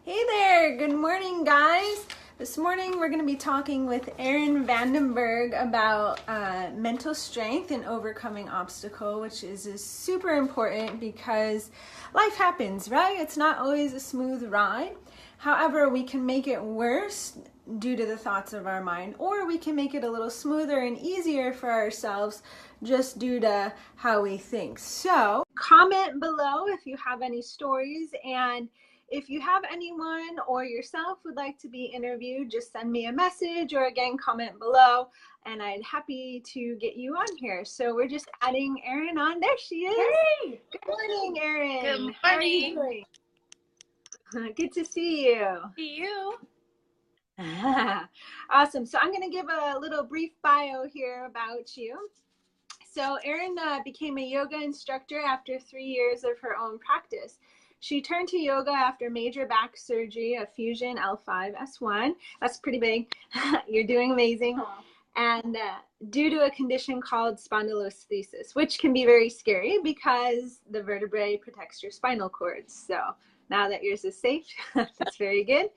Hey there, good morning guys. This morning we're going to be talking with Erin Vandenbergh about mental strength and overcoming obstacle, which is super important because life happens, right? It's not always a smooth ride. However, we can make it worse due to the thoughts of our mind, or we can make it a little smoother and easier for ourselves just due to how we think. So comment below if you have any stories, and if you have anyone or yourself would like to be interviewed, just send me a message or again, comment below and I'd happy to get you on here. So we're just adding Erin on. There she is. Hey! Good morning, Erin. Good morning. How are you doing? Good to see you. See you. Awesome. So I'm going to give a little brief bio here about you. So Erin became a yoga instructor after 3 years of her own practice. She turned to yoga after major back surgery, a fusion L5-S1. That's pretty big. You're doing amazing. Aww. And due to a condition called spondylolisthesis, which can be very scary because the vertebrae protects your spinal cord. So now that yours is safe, that's very good.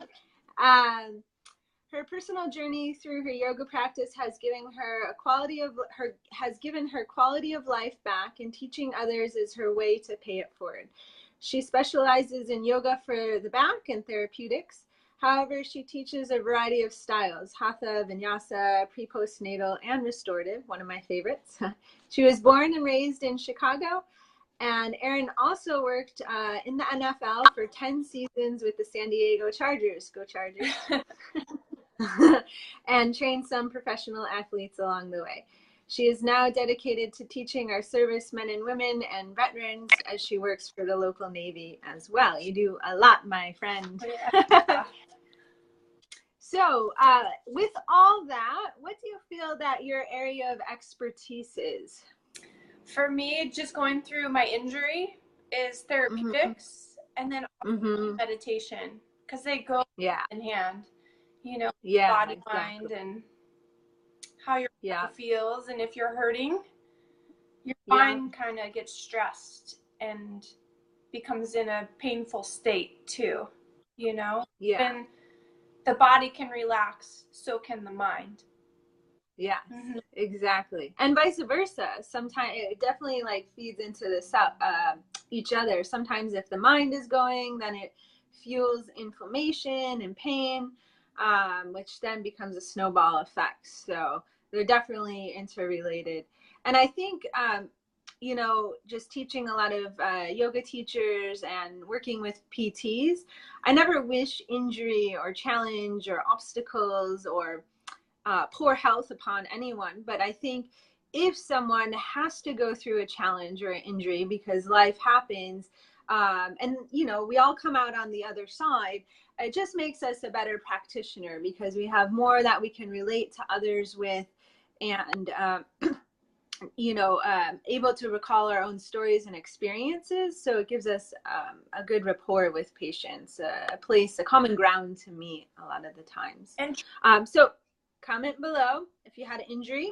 Her personal journey through her yoga practice has given her quality of life back, and teaching others is her way to pay it forward. She specializes in yoga for the back and therapeutics. However, she teaches a variety of styles: hatha, vinyasa, pre-postnatal, and restorative, one of my favorites. She was born and raised in Chicago, and Erin also worked in the NFL for 10 seasons with the San Diego Chargers. Go Chargers. And trained some professional athletes along the way. She is now dedicated to teaching our servicemen and women and veterans as she works for the local Navy as well. You do a lot, my friend. Yeah. So with all that, what do you feel that your area of expertise is? For me, just going through my injury is therapeutics, and then meditation, because they go hand in hand. You know, body, exactly. Mind, and how your body feels. And if you're hurting, your mind kind of gets stressed and becomes in a painful state too, you know? And the body can relax, so can the mind. Yeah, exactly. And vice versa. Sometimes it definitely like feeds into the each other. Sometimes if the mind is going, then it fuels inflammation and pain, which then becomes a snowball effect. So they're definitely interrelated. And I think, you know, just teaching a lot of yoga teachers and working with PTs, I never wish injury or challenge or obstacles or poor health upon anyone. But I think if someone has to go through a challenge or an injury, because life happens, and you know, we all come out on the other side, it just makes us a better practitioner because we have more that we can relate to others with, and you know, able to recall our own stories and experiences. So it gives us a good rapport with patients, a common ground to meet a lot of the times. And so comment below if you had an injury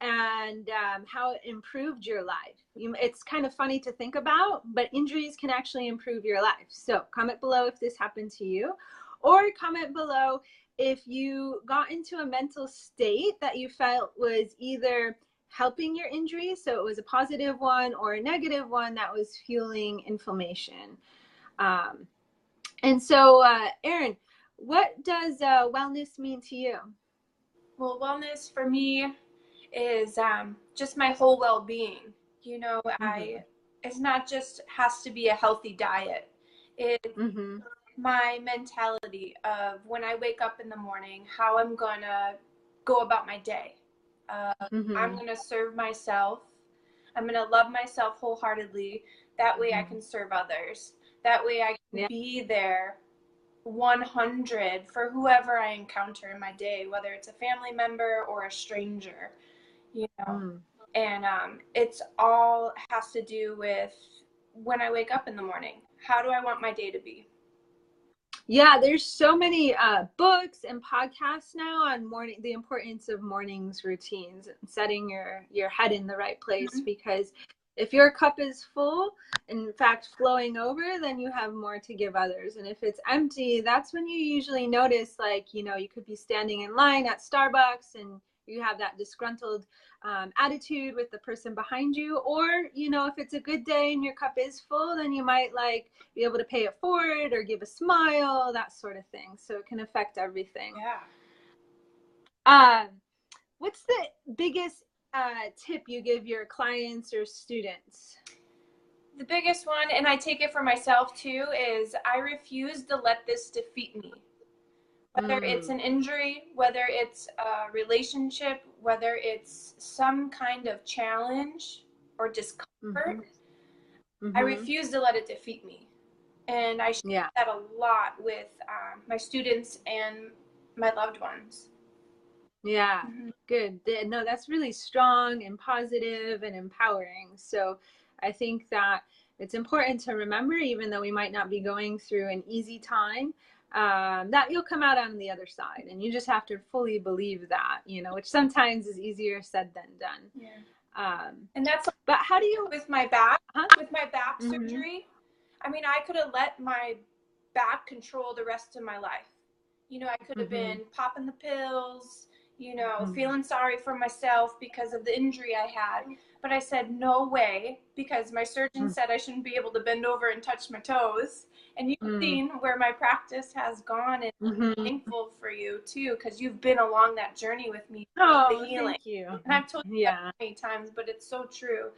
and how it improved your life. It's kind of funny to think about, but injuries can actually improve your life. So comment below if this happened to you, or comment below if you got into a mental state that you felt was either helping your injury, so it was a positive one, or a negative one that was fueling inflammation. And so, Erin, what does wellness mean to you? Well, wellness for me is just my whole well-being. You know, it's not just has to be a healthy diet. It's my mentality of when I wake up in the morning, how I'm gonna go about my day. I'm gonna serve myself. I'm gonna love myself wholeheartedly. That way I can serve others. That way I can be there 100 for whoever I encounter in my day, whether it's a family member or a stranger, you know. And it's all has to do with when I wake up in the morning. How do I want my day to be? Yeah, there's so many books and podcasts now on the importance of mornings routines and setting your head in the right place, because If your cup is full, in fact flowing over, then you have more to give others. And if it's empty, that's when you usually notice, like, you know, you could be standing in line at Starbucks and you have that disgruntled attitude with the person behind you. Or, you know, if it's a good day and your cup is full, then you might like be able to pay it forward or give a smile, that sort of thing. So it can affect everything. Yeah. What's the biggest tip you give your clients or students? The biggest one, and I take it for myself too, is I refuse to let this defeat me. Whether it's an injury, whether it's a relationship, whether it's some kind of challenge or discomfort, I refuse to let it defeat me. And I share that a lot with my students and my loved ones. Yeah, good. No, that's really strong and positive and empowering. So I think that it's important to remember, even though we might not be going through an easy time, that you'll come out on the other side. And you just have to fully believe that, you know, which sometimes is easier said than done. Yeah. And that's, but how do you, with my back, surgery, I mean, I could have let my back control the rest of my life. You know, I could have been popping the pills, you know, feeling sorry for myself because of the injury I had. But I said, no way, because my surgeon said I shouldn't be able to bend over and touch my toes. And you've seen where my practice has gone, and I'm thankful for you too, because you've been along that journey with me. Oh, the healing. Thank you. And I've told you that many times, but it's so true.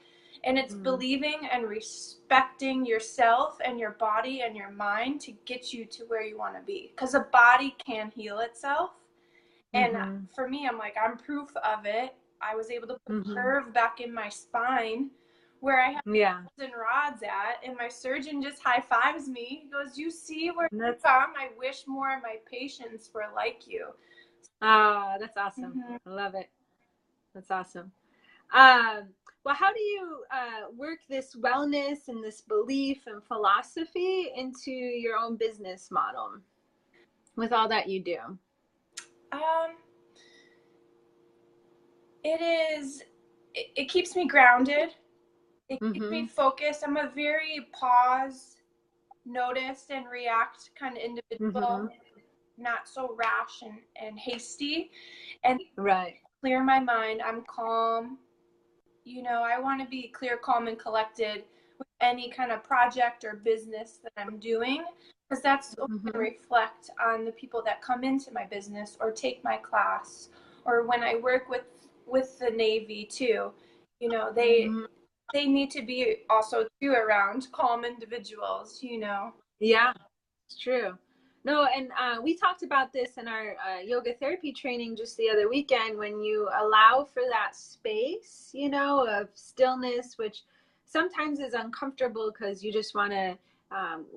And it's believing and respecting yourself and your body and your mind to get you to where you want to be. Because a body can heal itself. And for me, I'm like, I'm proof of it. I was able to put curve back in my spine where I have and rods at, and my surgeon just high fives me. He goes, you see where you come? I wish more of my patients were like you. Ah, that's awesome. I love it. That's awesome. Well, how do you work this wellness and this belief and philosophy into your own business model with all that you do? It keeps me grounded. It keeps me focused. I'm a very pause, notice, and react kind of individual, not so rash and hasty. And clear my mind. I'm calm. You know, I want to be clear, calm, and collected with any kind of project or business that I'm doing, because that's what I reflect on the people that come into my business or take my class, or when I work with the Navy too. You know, they need to be also too around calm individuals, you know. Yeah, it's true. No, and we talked about this in our yoga therapy training just the other weekend. When you allow for that space, you know, of stillness, which sometimes is uncomfortable because you just want to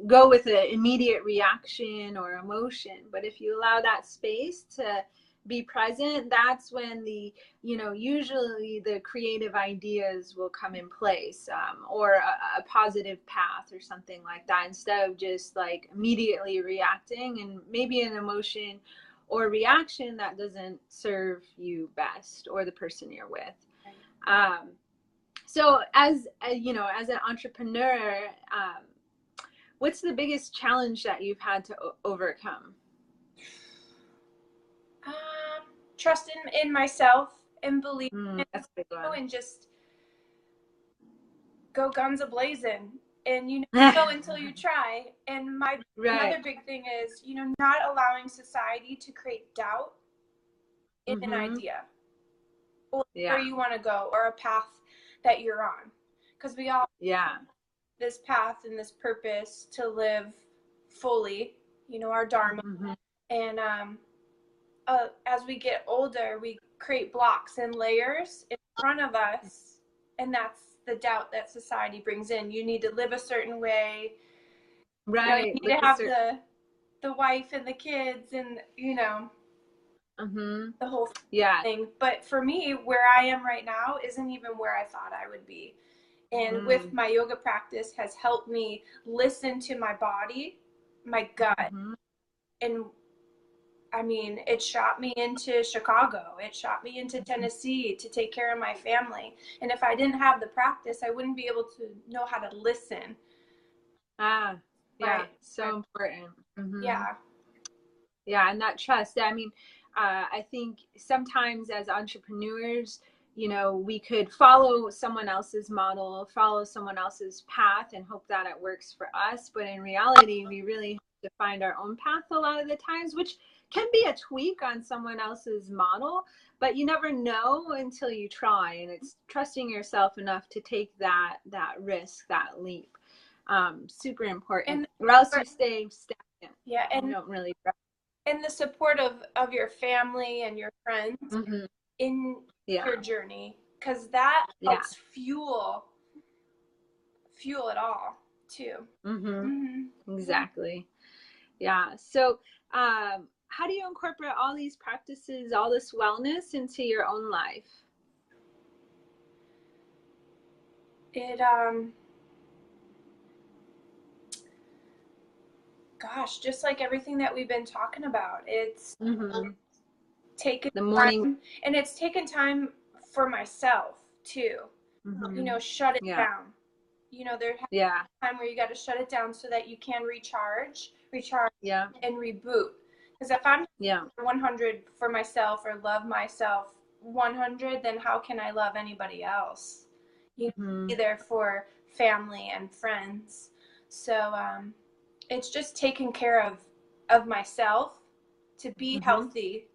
go with an immediate reaction or emotion. But if you allow that space to be present, that's when the, you know, usually the creative ideas will come in place, or a positive path or something like that, instead of just like immediately reacting and maybe an emotion or reaction that doesn't serve you best or the person you're with. So as you know, as an entrepreneur, what's the biggest challenge that you've had to overcome? Trust in myself and believe that's a big one. and just go guns a-blazing, and you know until you try. And my another big thing is, you know, not allowing society to create doubt in an idea or where you want to go or a path that you're on, because we all this path and this purpose to live fully, you know, our dharma. And as we get older, we create blocks and layers in front of us, and that's the doubt that society brings in. You need to live a certain way, you know, you need to have the wife and the kids, and you know, the whole thing. But for me, where I am right now isn't even where I thought I would be. And with my yoga practice has helped me listen to my body, my gut, and I mean, it shot me into Chicago. It shot me into Tennessee to take care of my family. And if I didn't have the practice, I wouldn't be able to know how to listen. Yeah, Right. so important. Yeah. Yeah, and that trust. I mean, I think sometimes as entrepreneurs, you know, we could follow someone else's model, follow someone else's path, and hope that it works for us. But in reality, we really have to find our own path a lot of the times, which can be a tweak on someone else's model, but you never know until you try. And it's trusting yourself enough to take that risk, that leap. Super important, or else you stay stagnant. Yeah, and you don't really. And the support of your family and your friends in your journey, because that helps fuel it all too. Exactly. Yeah. So how do you incorporate all these practices, all this wellness into your own life? It gosh, just like everything that we've been talking about, it's taken the morning time, and it's taken time for myself too. You know, shut it down. You know, there's a time where you got to shut it down so that you can recharge and reboot. Because if I'm 100 for myself or love myself 100, then how can I love anybody else? You know, be there for family and friends. So it's just taking care of myself to be healthy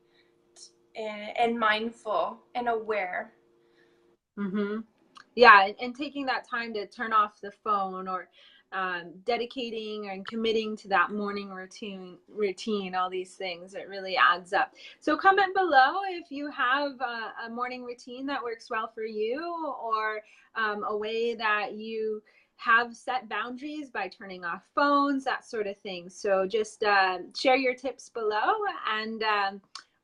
and mindful and aware. Yeah, and taking that time to turn off the phone, or dedicating and committing to that morning routine, all these things, it really adds up. So comment below if you have a morning routine that works well for you, or a way that you have set boundaries by turning off phones, that sort of thing. So just share your tips below, and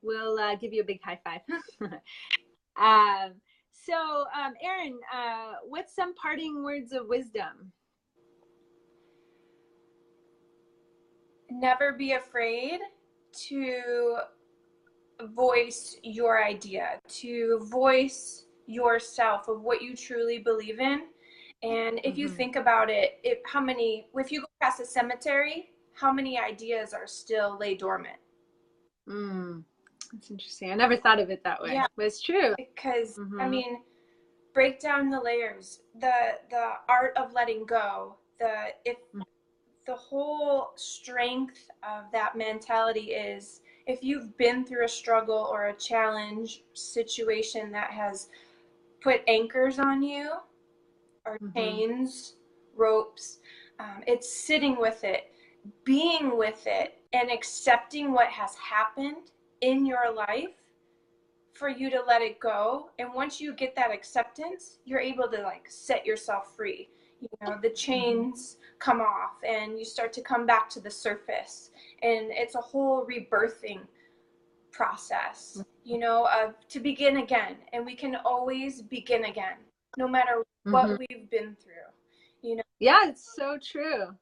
we'll give you a big high five. So, Erin, what's some parting words of wisdom? Never be afraid to voice your idea, to voice yourself of what you truly believe in. And if you think about it, if you go past a cemetery, how many ideas are still lay dormant? That's interesting. I never thought of it that way. But it's true. Because I mean, break down the layers, the art of letting go, the whole strength of that mentality is, if you've been through a struggle or a challenge situation that has put anchors on you, or chains, ropes, it's sitting with it, being with it, and accepting what has happened in your life for you to let it go. And once you get that acceptance, you're able to like set yourself free. You know, the chains come off and you start to come back to the surface, and it's a whole rebirthing process, you know, to begin again. And we can always begin again, no matter what we've been through, you know. Yeah, it's so true.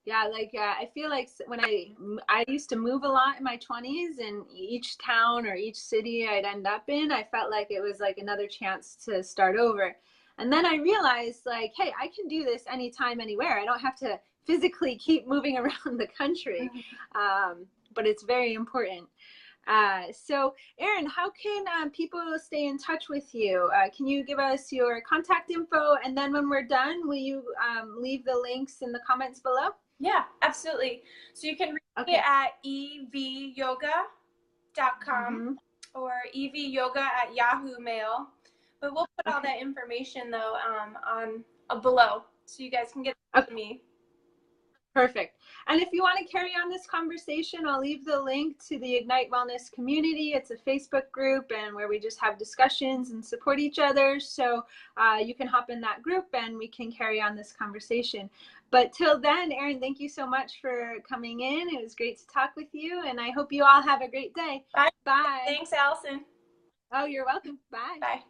Yeah, like I feel like when I used to move a lot in my 20s, and each town or each city I'd end up in, I felt like it was like another chance to start over. And then I realized, like, hey, I can do this anytime, anywhere. I don't have to physically keep moving around the country. But it's very important. So, Erin, how can people stay in touch with you? Can you give us your contact info? And then when we're done, will you leave the links in the comments below? Yeah, absolutely. So you can reach me at evyoga.com or evyoga@Yahoo Mail. But we'll put all that information, though, on below, so you guys can get to me. Perfect. And if you want to carry on this conversation, I'll leave the link to the Ignite Wellness community. It's a Facebook group, and where we just have discussions and support each other. So you can hop in that group and we can carry on this conversation. But till then, Erin, thank you so much for coming in. It was great to talk with you, and I hope you all have a great day. Bye. Bye. Thanks, Allison. Oh, you're welcome. Bye. Bye.